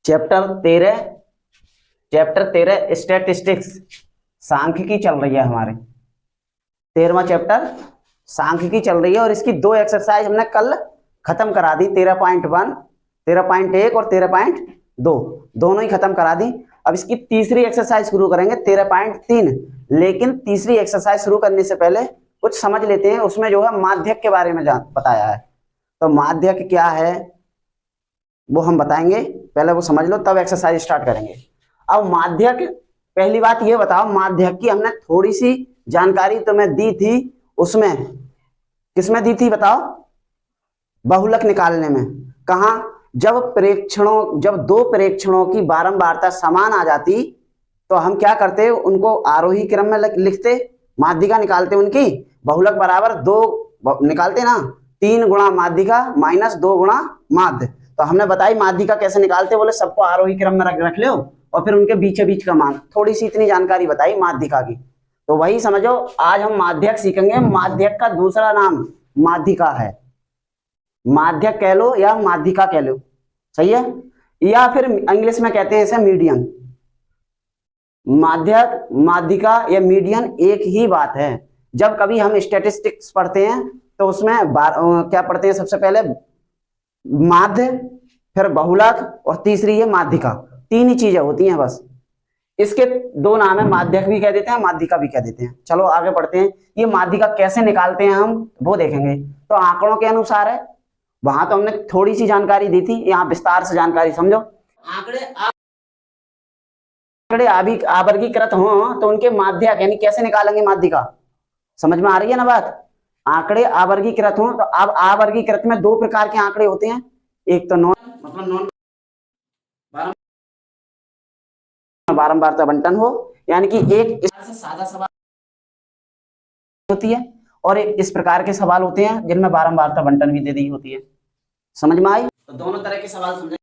Chapter 13 statistics, सांख्यिकी चल रही है हमारे। 13वां चैप्टर सांख्यिकी चल रही है और इसकी दो एक्सरसाइज हमने कल खत्म करा दी। 13.1, 13.1 और 13.2 दोनों ही खत्म करा दी। अब इसकी तीसरी एक्सरसाइज शुरू करेंगे 13.3। लेकिन तीसरी एक्सरसाइज शुरू करने से पहले कुछ समझ लेते हैं। उसमें जो है माध्यक के बारे में बताया है। तो माध्यक क्या है वो हम बताएंगे, पहले वो समझ लो तब एक्सरसाइज स्टार्ट करेंगे। अब माध्यक, पहली बात ये बताओ, माध्यक की हमने थोड़ी सी जानकारी तुम्हें दी थी, उसमें किसमें दी थी बताओ? बहुलक निकालने में। कहा? जब दो प्रेक्षणों की बारंबारता समान आ जाती तो हम क्या करते, उनको आरोही क्रम में लिखते, माध्यिका निकालते उनकी। बहुलक बराबर 2 निकालते ना, 3 गुणा माध्यिका माइनस 2 गुणा माध्य। तो हमने बताई माध्यिका कैसे निकालते, बोले सबको आरोही क्रम में रख लो और फिर उनके बीच बीच का मान, थोड़ी सी इतनी जानकारी बताई माध्यिका की। तो वही समझो, आज हम माध्यक सीखेंगे। माध्यक का दूसरा नाम माध्यिका है। माध्यक कह लो या माध्यिका कह लो, सही है। या फिर इंग्लिश में कहते हैं इसे मीडियन। माध्यक, माध्यिका या मीडियन एक ही बात है। जब कभी हम स्टैटिस्टिक्स पढ़ते हैं तो उसमें क्या पढ़ते हैं? सबसे पहले माध्य, फिर बहुलक और तीसरी है माध्यिका। 3 ही चीजें होती हैं बस। इसके 2 नाम है, माध्यक भी कह देते हैं, माध्यिका भी कह देते हैं। चलो आगे पढ़ते हैं। ये माध्यिका कैसे निकालते हैं हम वो देखेंगे। तो आंकड़ों के अनुसार है, वहां तो हमने थोड़ी सी जानकारी दी थी, यहाँ विस्तार से जानकारी समझो। आंकड़े आवर्गीकृत हो तो उनके माध्यक यानी कैसे निकालेंगे माध्यिका, समझ में आ रही है ना बात? आंकड़े आवर्गीकृत हो तो अब आवर्गीकृत में 2 प्रकार के आंकड़े होते हैं। एक तो नॉन, मतलब नॉन बारंबारता बंटन हो, यानी कि एक से सादा सवाल होती है और एक इस प्रकार के सवाल होते हैं जिनमें बारंबारता बंटन भी दे दी होती है। समझ में आई? तो दोनों तरह के सवाल समझे,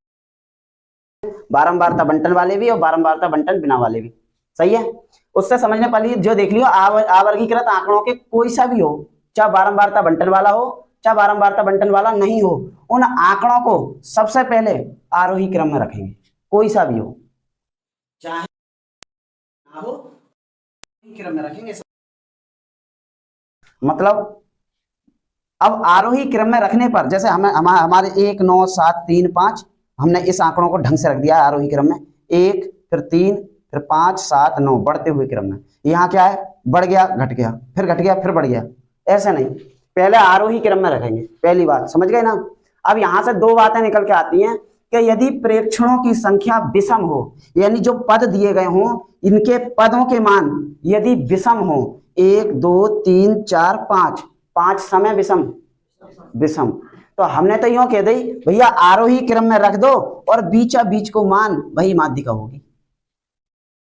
बारंबारता बंटन वाले भी और बारंबारता बंटन बिना वाले भी, सही है। उससे समझने वाली जो देख लियो, आवर्गीकृत आंकड़ों के कोई सा भी हो, चाहे बारंबारता बंटन वाला हो चाहे बारंबारता बंटन वाला नहीं हो, उन आंकड़ों को सबसे पहले आरोही क्रम में रखेंगे। कोई सा भी हो, चाहे हो क्रम में रखेंगे। मतलब अब आरोही क्रम में रखने पर जैसे हमारे 1 9 7 3 5, हमने इस आंकड़ों को ढंग से रख दिया आरोही क्रम में। 1 फिर 3 फिर 5 7 9 बढ़ते हुए क्रम में। यहाँ क्या है, बढ़ गया घट गया फिर घट गया फिर बढ़ गया, ऐसे नहीं, पहले आरोही क्रम में रखेंगे। पहली बात समझ गए ना? अब यहां से 2 बातें निकल के आती हैं कि यदि प्रेक्षणों की संख्या विषम हो, यानी जो पद दिए गए हों इनके पदों के मान यदि विषम हो, 1 2 3 4 5, 5 समय विषम, तो हमने तो यूं कह दी भैया आरोही क्रम में रख दो और बीचा बीच को मान वही माध्यिका होगी।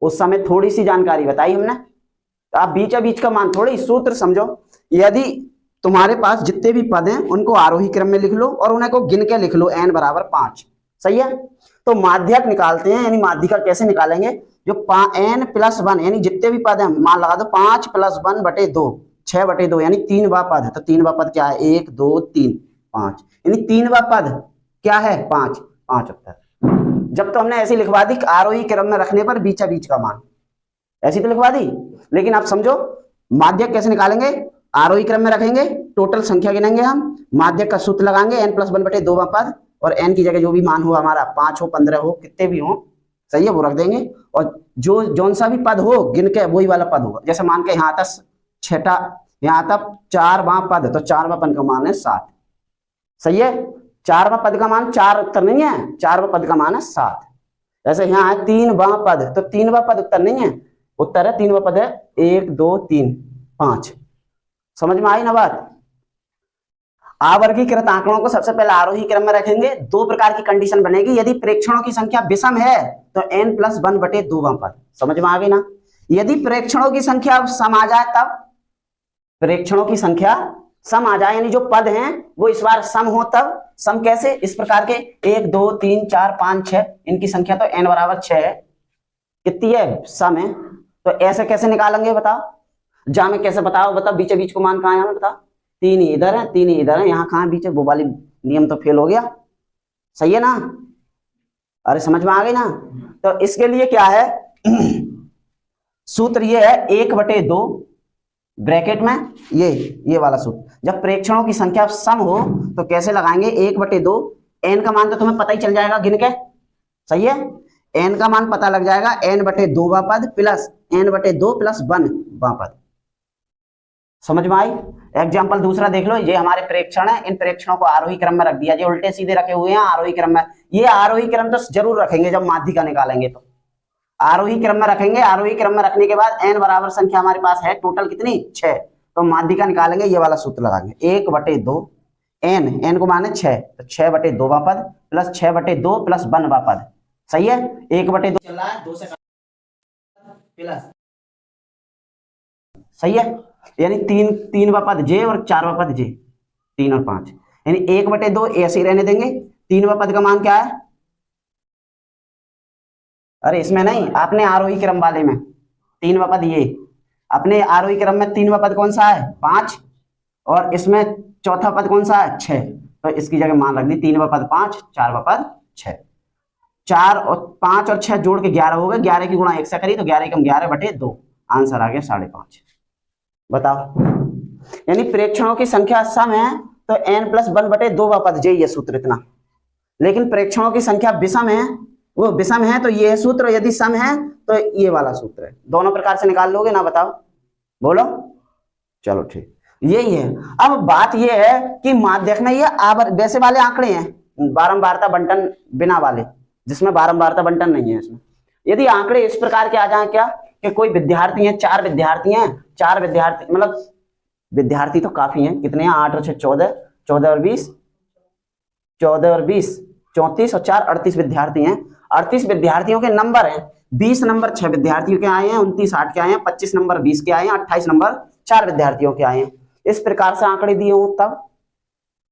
उस समय थोड़ी सी जानकारी बताई हमने, तो आप बीचा बीच का मान थोड़ी, सूत्र समझो। यदि तुम्हारे पास जितने भी पद हैं उनको आरोही क्रम में लिख लो और उन्हें को गिन के लिख लो, n बराबर 5, सही है। तो माध्यक निकालते हैं, यानी माध्यिका कैसे निकालेंगे? जो n प्लस 1 यानी जितने भी पद हैं मान लगा दो, 5 प्लस 1 बटे 2, 6 बटे 2 यानी 3वां पद है। तो 3वां पद क्या है? 1 2 3 5, यानी 3वां पद क्या है? 5 5 उत्तर। जब तो हमने ऐसी लिखवा दी आरोही क्रम में रखने पर बीचा बीच का मान, ऐसी तो लिखवा दी। लेकिन आप समझो माध्यक कैसे निकालेंगे? आरोही क्रम में रखेंगे, टोटल संख्या गिनेंगे हम, माध्यक का सूत्र लगाएंगे, n प्लस 1 बटे 2वां पद, और n की जगह जो भी मान हो हमारा, 5 हो 15 हो कितने भी हो, सही है, वो रख देंगे। और जो जौन सा भी पद हो गिन के वही वाला पद होगा। जैसे मान के यहाँ तक छठा, यहाँ तक 4वां पद, तो 4वां पद का मान है 7, सही है। 4वां पद का मान 4 उत्तर नहीं है, 4वां पद का मान है 7। जैसे यहाँ है 3वां पद, तो 3वां पद उत्तर नहीं है, उत्तर है 3वां पद है 1 2 3 5। समझ में आई ना बात? आवर्गीकृत आंकड़ों को सबसे पहले आरोही क्रम में रखेंगे। 2 प्रकार की कंडीशन बनेगी, यदि प्रेक्षणों की संख्या विषम है तो n प्लस 1 बटे 2वां पद, समझ में आ गई ना? यदि प्रेक्षणों की संख्या सम आ जाए, तब प्रेक्षणों की संख्या सम आ जाए यानी जो पद हैं वो इस बार सम हो, तब सम कैसे? इस प्रकार के 1 2 3 4 5 6, इनकी संख्या तो n बराबर 6 है, कितनी है? सम है। तो ऐसे कैसे निकालेंगे बताओ? जा में कैसे बताओ, बताओ बीचे बीच को मान कहाँ है, बताओ? 3 ही इधर है 3 ही इधर है, यहाँ कहाँ बीच है? वो वाली नियम तो फेल हो गया, सही है ना? अरे समझ में आ गई ना। तो इसके लिए क्या है सूत्र ये है 1/2 ब्रैकेट में ये वाला सूत्र। जब प्रेक्षणों की संख्या सम हो तो कैसे लगाएंगे 1/2, n का मान तो तुम्हें पता ही चल जाएगा गिन के, सही है। n का मान पता लग जाएगा, n/2 पद प्लस n/2 प्लस 1 पद। समझ में आई। एग्जाम्पल दूसरा देख लो, ये हमारे प्रेक्षण है, इन प्रेक्षणों को आरोही क्रम में रख दिया, ये उल्टे सीधे रखे हुए हैं आरोही क्रम में। ये आरोही क्रम तो जरूर रखेंगे जब माध्यिका निकालेंगे तो आरोही क्रम में रखेंगे। आरोही क्रम में रखने के बाद n बराबर संख्या हमारे पास है टोटल कितनी 6, तो माध्यिका निकालेंगे, ये वाला सूत्र लगाएंगे 1/2 n को माने 6, तो 6/2 पद प्लस 6/2 प्लस 1 पद, सही है। 1/2 चल रहा है 2 से प्लस, सही है, यानी 3 पद j और 4 पद j, 3 और 5, यानी 1/2 ऐसे ही रहने देंगे। 3 पद का मान क्या है, अरे इसमें नहीं, आपने आरोही क्रम वाले में 3 पद, ये अपने आरोही क्रम में 3 पद कौन सा है 5, और इसमें चौथा पद कौन सा है 6, तो इसकी जगह मान रख दी 3 पद 5, 4 पद 6, 4 और 5 और 6 जोड़ के 11 हो गए, 11 की गुणा 1 से करी तो 11 कम 11/2, आंसर आ गया 5.5। बताओ, यानी प्रेक्षणों की संख्या सम है तो n प्लस 1/2 पद j, ये सूत्र इतना। लेकिन प्रेक्षणों की संख्या विषम है, वो विषम है तो ये सूत्र, यदि सम है तो ये वाला सूत्र है। दोनों प्रकार से निकाल लोगे ना, बताओ बोलो। चलो ठीक, यही है। अब बात ये है कि माध्यक में ये वैसे वाले आंकड़े हैं, बारंबारता बंटन बिना वाले, जिसमें बारंबारता बंटन नहीं है इसमें। यदि आंकड़े इस प्रकार के आ जाए क्या कि कोई विद्यार्थी है, 4 विद्यार्थी हैं, 4 विद्यार्थी मतलब विद्यार्थी तो काफी हैं, कितने हैं 8 और 6 14, 14 और 20 34 और 4 38 विद्यार्थी हैं। 38 विद्यार्थियों के नंबर हैं, 20 नंबर 6 विद्यार्थियों के आए हैं, 29 8 के आए हैं, 25 नंबर 20 के आए हैं, 28 नंबर 4 विद्यार्थियों के आए हैं। इस प्रकार से आंकड़े दिए हो तब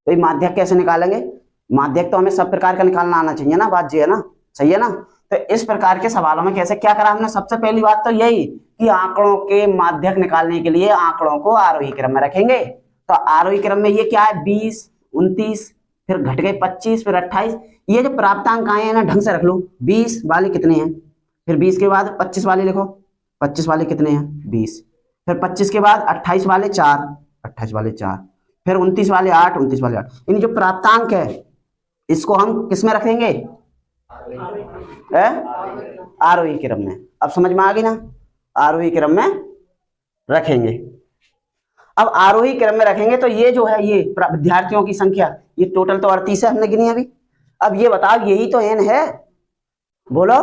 तो माध्यक कैसे निकालेंगे। माध्यक तो हमें सब प्रकार का निकालना आना चाहिए ना, बात ये है ना, सही है ना। तो इस प्रकार के सवालों में कैसे क्या करा हमने, सबसे पहली बात तो यही कि आंकड़ों के माध्यक निकालने के लिए आंकड़ों को आरोही क्रम में रखेंगे। तो आरोही क्रम में ये क्या है 20 29, फिर घट गए 25, फिर 28। ये जो प्राप्तांक आए हैं ना ढंग से रख लो, 20 वाले कितने हैं, फिर 20 के बाद 25 वाले लिखो, 25 वाले कितने हैं 20, फिर 25 के बाद 28 वाले 4, 28 वाले 4, फिर 29 वाले 8, 29 वाले 8। इन जो प्राप्तांक है इसको हम किस में रखेंगे, आरोही क्रम में। अब समझ में आ गई ना, आरोही क्रम में रखेंगे। अब आरोही क्रम में रखेंगे तो ये जो है ये विद्यार्थियों की संख्या, ये टोटल तो 38 है, हमने गिनी अभी। अब ये बताओ यही तो n है, बोलो,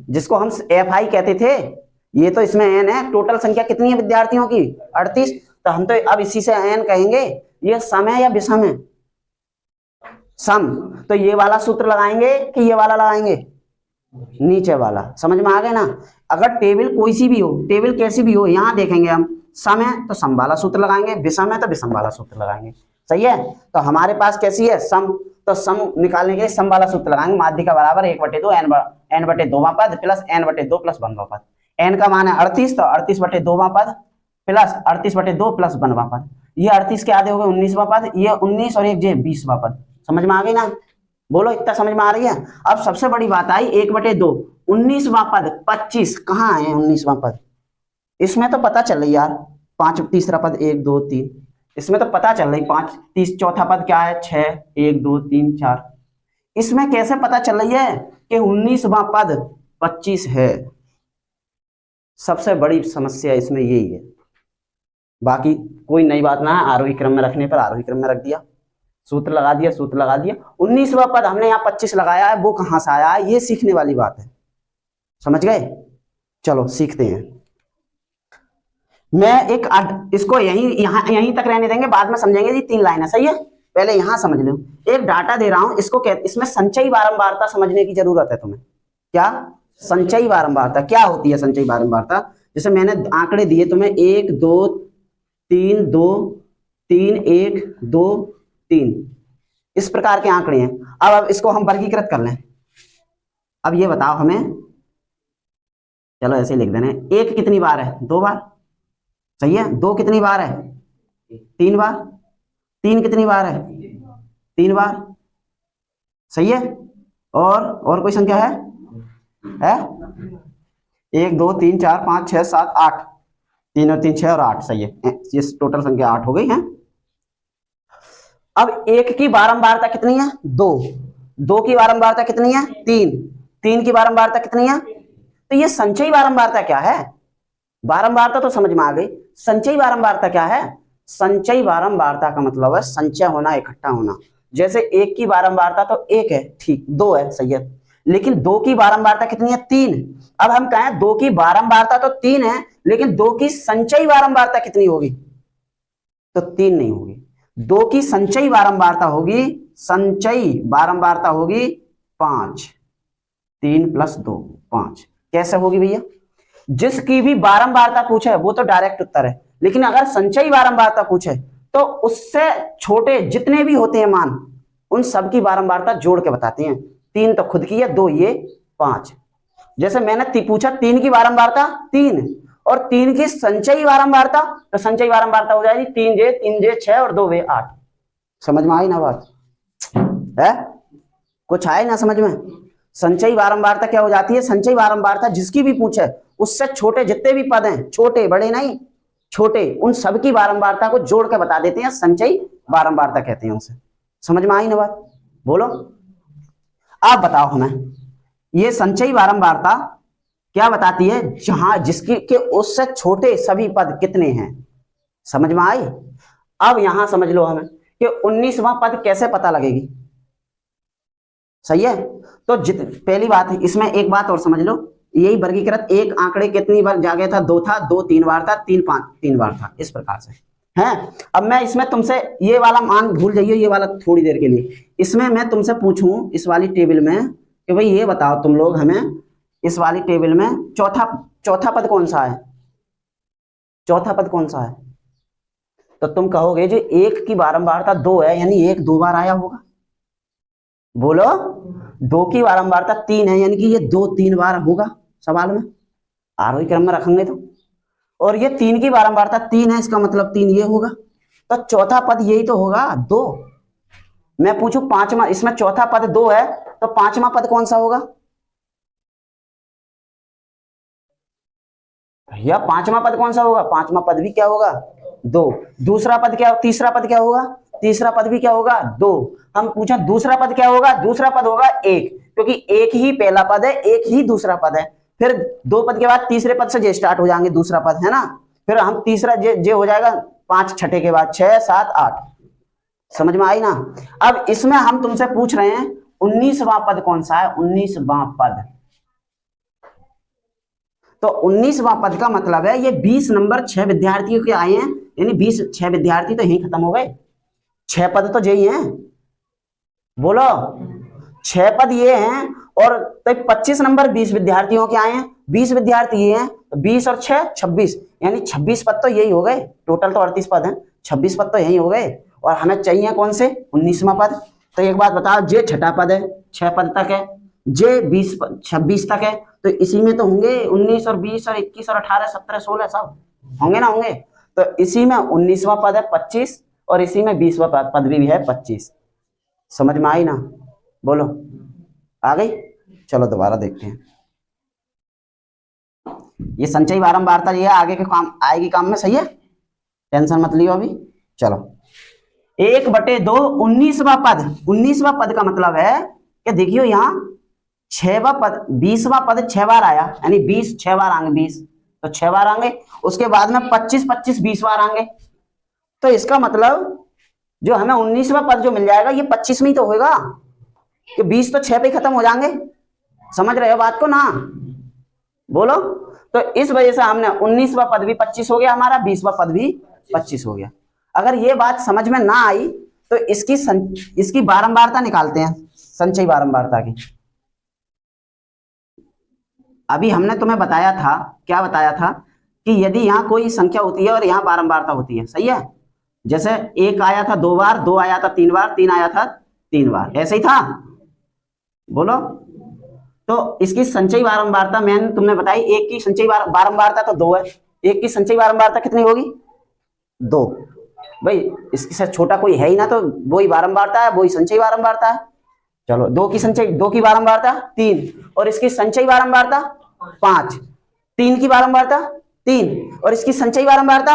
जिसको हम fi कहते थे, ये तो इसमें n है। टोटल संख्या कितनी है विद्यार्थियों की 38, तो हम तो अब इसी से n कहेंगे। ये सम है या विषम है, सम, तो ये वाला सूत्र लगाएंगे कि ये वाला लगाएंगे, नीचे वाला। समझ में आ गया ना। अगर टेबल कोई सी भी हो, टेबल कैसी भी हो, यहां देखेंगे हम सम है तो सम वाला सूत्र लगाएंगे, विषम है तो विषम वाला सूत्र लगाएंगे, सही है। तो हमारे पास कैसी है सम, तो सम निकालने के लिए सम वाला सूत्र लगाएंगे, माध्यिका बराबर 1/2 n/2 पद प्लस n/2 प्लस 1 पद। n का मान है 38, तो 38/2 पद प्लस 38/2 प्लस 1 पद। ये 38 के आधे हो गए 19 पद, ये 19 और 1 जे 20 पद। समझ में आ गई ना, बोलो इतना समझ में आ रही है। अब सबसे बड़ी बात आई 1/2, 19वां पद 25 कहाँ है 19वां पद, इसमें तो पता चल रही यार 5, तीसरा पद 1 2 3, इसमें तो पता चल रही 5 30, चौथा पद क्या है 6 1 2 3 4, इसमें कैसे पता चल रही है कि 19वां पद 25 है। सबसे बड़ी समस्या इसमें यही है, बाकी कोई नई बात ना है। आरोही क्रम में रखने पर आरोही क्रम में रख दिया, सूत्र लगा दिया, सूत्र लगा दिया। 19वां पद हमने यहाँ 25 लगाया है, वो कहां से आया है, ये सीखने वाली बात है, समझ गए। चलो सीखते हैं। मैं एक इसको यहीं तक रहने देंगे, बाद में समझेंगे जी 3 लाइन है, सही है। पहले यहां समझ लो, एक डाटा दे रहा हूं, इसको इसमें संचयी बारंबारता समझने की जरूरत है तुम्हें। क्या संचयी बारंबारता क्या होती है, संचयी बारंबारता, जैसे मैंने आंकड़े दिए तुम्हें 1 2 3 2 3 1 2 3, इस प्रकार के आंकड़े हैं। अब इसको हम वर्गीकृत कर लें। अब ये बताओ हमें, चलो ऐसे लिख देना, 1 कितनी बार है 2 बार, सही है। 2 कितनी बार है 3 बार, 3 कितनी बार है 3 बार, सही है। और कोई संख्या है? 1 2 3 4 5 6 7 8, 3 और 3 6 और 8, सही है। ये टोटल संख्या 8 हो गई है। अब 1 की बारंबारता कितनी है? 2। 2 की बारंबारता कितनी है? 3। 3 की बारंबारता कितनी है? तो ये संचयी बारंबारता क्या है? बारंबारता तो समझ में आ गई, संचयी बारंबारता क्या है? संचयी बारंबारता का मतलब है संचय होना, इकट्ठा होना। जैसे 1 की बारंबारता तो 1 है, ठीक, 2 है, सही है, लेकिन 2 की बारंबारता कितनी है? 3। अब हम कहें 2 की बारंबारता तो 3 है, लेकिन 2 की संचयी बारंबारता कितनी होगी? तो 3 नहीं होगी। 2 की संचयी बारंबारता होगी, संचयी बारंबारता होगी 5। 3 + 2 5। कैसे होगी भैया? जिसकी भी बारंबारता पूछे वो तो डायरेक्ट उत्तर है, लेकिन अगर संचयी बारंबारता पूछे तो उससे छोटे जितने भी होते हैं मान, उन सब की बारंबारता जोड़ के बताते हैं। 3 तो खुद की है, 2 ये, 5। जैसे मैंने पूछा 3 की बारंबारता 3 और 3 की संचयी बारंबारता, तो संचयी बारंबारता हो जाएगी 3 6 और 2 8। समझ में आई ना बात है? कुछ आए ना समझ में? संचयी बारंबारता क्या हो जाती है? संचयी बारंबारता जिसकी भी पूछे उससे छोटे जितने भी पद हैं, छोटे बड़े नहीं, छोटे, उन सब की बारंबारता को जोड़ के बता देते हैं, संचयी बारंबारता कहते हैं उसे। समझ में आई ना बात? बोलो, आप बताओ हमें, ये संचयी बारंबारता क्या बताती है? जहां जिसकी के उससे छोटे सभी पद कितने हैं। समझ में आई? अब यहां समझ लो हमें कि 19वां पद कैसे पता लगेगी। सही है? तो पहली बात है, इसमें एक बात और समझ लो, यही वर्गीकृत एक आंकड़े कितनी बार जगह था? 2 था, 2 3 बार था, 3 5 3 बार था, इस प्रकार से है। अब मैं इसमें तुमसे ये वाला मान भूल जाइए, ये वाला थोड़ी देर के लिए। इसमें मैं तुमसे पूछूं इस वाली टेबल में कि भाई ये बताओ तुम लोग हमें, इस वाली टेबल में चौथा पद कौन सा है? चौथा पद कौन सा है? तो तुम कहोगे जो 1 की बारंबारता 2 है, यानी 1 2 बार आया होगा। बोलो, 2 की बारंबारता 3 है, यानी कि ये 2 3 बार होगा सवाल में, आरोही क्रम में रखेंगे तो। और ये 3 की बारंबारता 3 है, इसका मतलब 3 ये होगा। तो चौथा पद यही तो होगा, 2। मैं पूछूं पांचवा, इसमें चौथा पद 2 है, तो पांचवा पद कौन सा होगा भैया? पांचवा पद कौन सा होगा? पांचवा पद भी क्या होगा? 2। दूसरा पद क्या? तीसरा पद क्या होगा? तीसरा पद भी क्या होगा? 2। हम पूछा दूसरा पद क्या होगा? दूसरा पद होगा 1, क्योंकि एक ही पहला पद है, एक ही दूसरा पद है। फिर 2 पद के बाद तीसरे पद से जे स्टार्ट हो जाएंगे, दूसरा पद है ना। फिर हम तीसरा जे हो जाएगा 5 छठे के बाद 6 7 8। समझ में आई ना? अब इसमें हम तुमसे पूछ रहे हैं 19वां पद कौन सा है? 19वां पद, तो 19वां पद का मतलब है ये 20 नंबर 6 विद्यार्थियों के आए हैं, यानी 20 6 विद्यार्थी तो यही खत्म हो गए। 6 पद तो यही हैं, बोलो 6 पद ये हैं, और तो 25 नंबर 20 विद्यार्थियों के आए हैं, 20 विद्यार्थी ये हैं, तो 20 और 6 26, यानी 26 पद तो यही हो गए। टोटल तो 38 पद हैं, 26 पद तो यही हो गए, और हमें चाहिए कौन से? 19वां पद। तो एक बात बताओ, जे छठा पद है, 6 पद तक है, जे 26 तक है, तो इसी में तो होंगे 19 और 20 और 21 और 18 17 16 सब होंगे ना, होंगे। तो इसी में 19वां पद है 25, और इसी में 20वां पद भी है 25। समझ में आई ना? बोलो, आ गई? चलो दोबारा देखते हैं। ये संचयी बारंबारता ये आगे के काम आएगी काम में, सही है, टेंशन मत लियो अभी। चलो 1/2 19वां पद। 19वां पद का मतलब है कि देखियो यहाँ 6वां पद 20वां पद 6 बार आया, यानी 20 6 बार आएंगे, 20 तो 6 बार आएंगे। उसके बाद में 25 25 20 बार आएंगे। तो इसका मतलब जो हमें 19वां पद जो मिल जाएगा ये 25 में ही तो होगा, कि 20 तो 6 पे खत्म हो जाएंगे। समझ रहे हो बात को ना? बोलो, तो इस वजह से हमने 19वां पद भी 25 हो गया हमारा, 20वां पद भी 25 हो गया। अगर ये बात समझ में ना आई तो इसकी बारंबारता निकालते हैं, संचयी बारंबारता की। अभी हमने तुम्हें बताया था, क्या बताया था, कि यदि यहाँ कोई संख्या होती है और यहाँ बारंबारता होती है, सही है, जैसे 1 आया था 2 बार, 2 आया था 3 बार, 3 आया था 3 बार, ऐसे ही था। बोलो, तो इसकी संचयी बारंबारता मैंने तुमने बताई, एक की संचयी बारंबारता तो 2 है, एक की संचयी बारंबारता कितनी होगी? 2। भाई इसके से छोटा कोई है ही ना, तो वही बारंबारता है, वही संचयी बारंबारता है। चलो, दो की संचयी, दो की बारंबारता 3 और इसकी संचयी बारंबारता 5, 3 की बारंबारता 3 और इसकी संचयी बारंबारता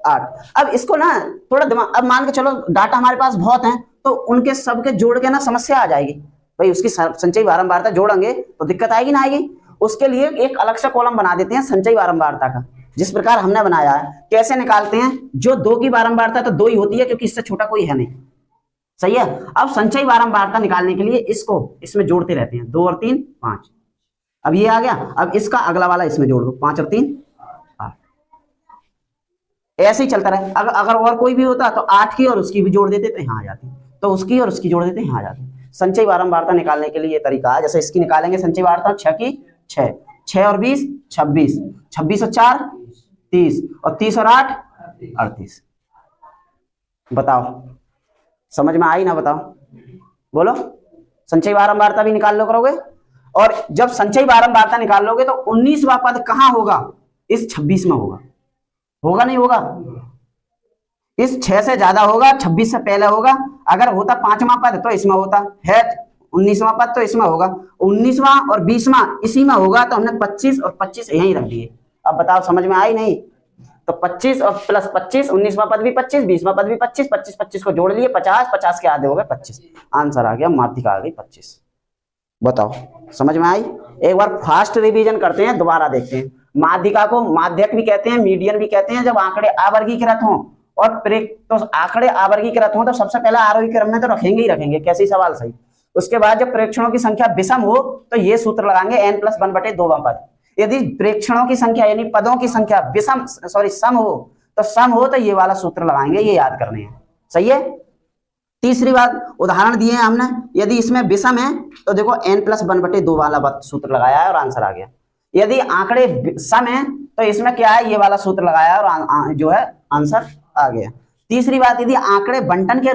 8। अब इसको ना थोड़ा दिमाग, अब मान के चलो डाटा हमारे पास बहुत है तो उनके सबके जोड़ के ना समस्या आ जाएगी भाई, उसकी संचयी बारंबारता जोड़ेंगे तो दिक्कत आएगी ना आएगी। उसके लिए एक अलग से कॉलम बना देते हैं संचयी बारंबारता का, जिस प्रकार हमने बनाया है। कैसे निकालते हैं, जो 2 की बारंबारता तो 2 ही होती है क्योंकि इससे छोटा कोई है नहीं, सही है। अब संचयी बारंबारता निकालने के लिए इसको इसमें जोड़ते रहते हैं, 2 और 3 5। अब ये आ गया, अब इसका अगला वाला इसमें जोड़ दो, 5 और 3 8। ऐसे ही चलता रहे। अगर और कोई भी होता तो 8 की और उसकी भी जोड़ देते तो यहाँ आ जाती, तो उसकी और उसकी जोड़ देते यहाँ आ जाती। संचयी बारंबारता निकालने के लिए ये तरीका है। जैसे इसकी निकालेंगे संचयी बारंबारता 6 की 6, 6 और 20 26, 26 और 4 30 और 30 और 8 38। बताओ समझ में आई ना, बताओ बोलो। संचयी बारंबारता भी निकाल लो करोगे, और जब संचयी बारंबारता निकाल लोगे तो 19वां पद कहां होगा, इस 26 में होगा, होगा नहीं होगा, इस 6 से ज्यादा होगा, 26 से पहले होगा। अगर होता 5वां पद तो इसमें होता है, 19वां पद तो इसमें होगा, 19वां और 20वां इसी में होगा, तो हमने 25 और 25 यहीं रख दिए। अब बताओ समझ में आई नहीं, तो 25 और प्लस 25, 19वां पद भी 25, 20वां पद भी 25, 25 25 को जोड़ लिए 50, 50 के आधे हो गए 25, आंसर आ गया, माध्यिका आ गई 25। बताओ समझ में आई। एक बार फास्ट रिवीजन करते हैं, दोबारा देखते हैं। माध्यिका को माध्यक भी कहते हैं, मीडियन भी कहते हैं। जब आंकड़े अवर्गीकृत हों और तो आंकड़े अवर्गीकृत हों तो सबसे पहले आरोही क्रम में तो रखेंगे ही रखेंगे, कैसे सवाल सही। उसके बाद जब प्रेक्षणों की संख्या विषम हो तो ये सूत्र लगाएंगे n+1/2 पद। यदि प्रेक्षणों की संख्या यानी पदों की संख्या विषम सम हो तो ये वाला सूत्र लगाएंगे, ये याद करने हैं, सही है। तीसरी बात, उदाहरण दिए हैं हमने, यदि इसमें विषम है तो देखो n+1/2 वाला सूत्र लगाया है और आंसर आ गया। यदि आंकड़े सम है तो इसमें क्या है, ये वाला सूत्र लगाया और जो है आंसर आ गया। तीसरी बात, यदि आंकड़े बंटन के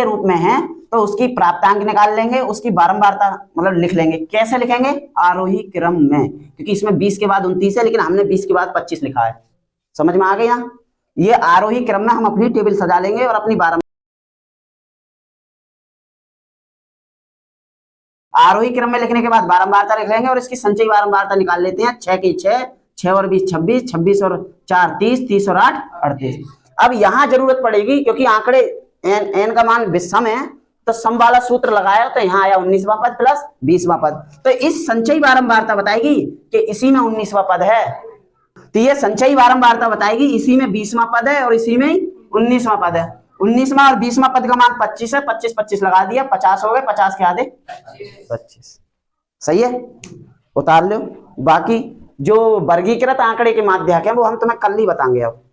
रूप में है तो उसकी प्राप्तांक निकाल लेंगे, उसकी बारंबारता मतलब लिख लेंगे। कैसे लिखेंगे, आरोही क्रम में, क्योंकि इसमें 20 के बाद 29 है लेकिन हमने 20 के बाद 25 लिखा है। समझ में आ गया। ये आरोही क्रम में हम अपनी टेबल सजा लेंगे और अपनी आरोही क्रम में लिखने के बाद बारंबारता लिख लेंगे और इसकी संचयी बारंबारता निकाल लेते हैं। 6 की 6, 6 और 20 26, 26 और 4 30, 30 और 8 38। अब यहां जरूरत पड़ेगी क्योंकि आंकड़े n का मान विषम है तो सम वाला सूत्र लगाया तो यहाँ आया 19वां पद प्लस 20वां पद। तो इस संचयी बारंबारता बताएगी कि इसी में 19वां पद है, तो ये संचयी बारंबारता बताएगी इसी में 20वां पद है और इसी में 19वां पद है। 19वां और 20वां पद का मान 25 है, 25 25 लगा दिया, 50 हो गए, 50 के आधे 25, सही है, उतार लो। बाकी जो वर्गीकृत आंकड़े के माध्यक है वो हम तुम्हें कल ही बताएंगे। अब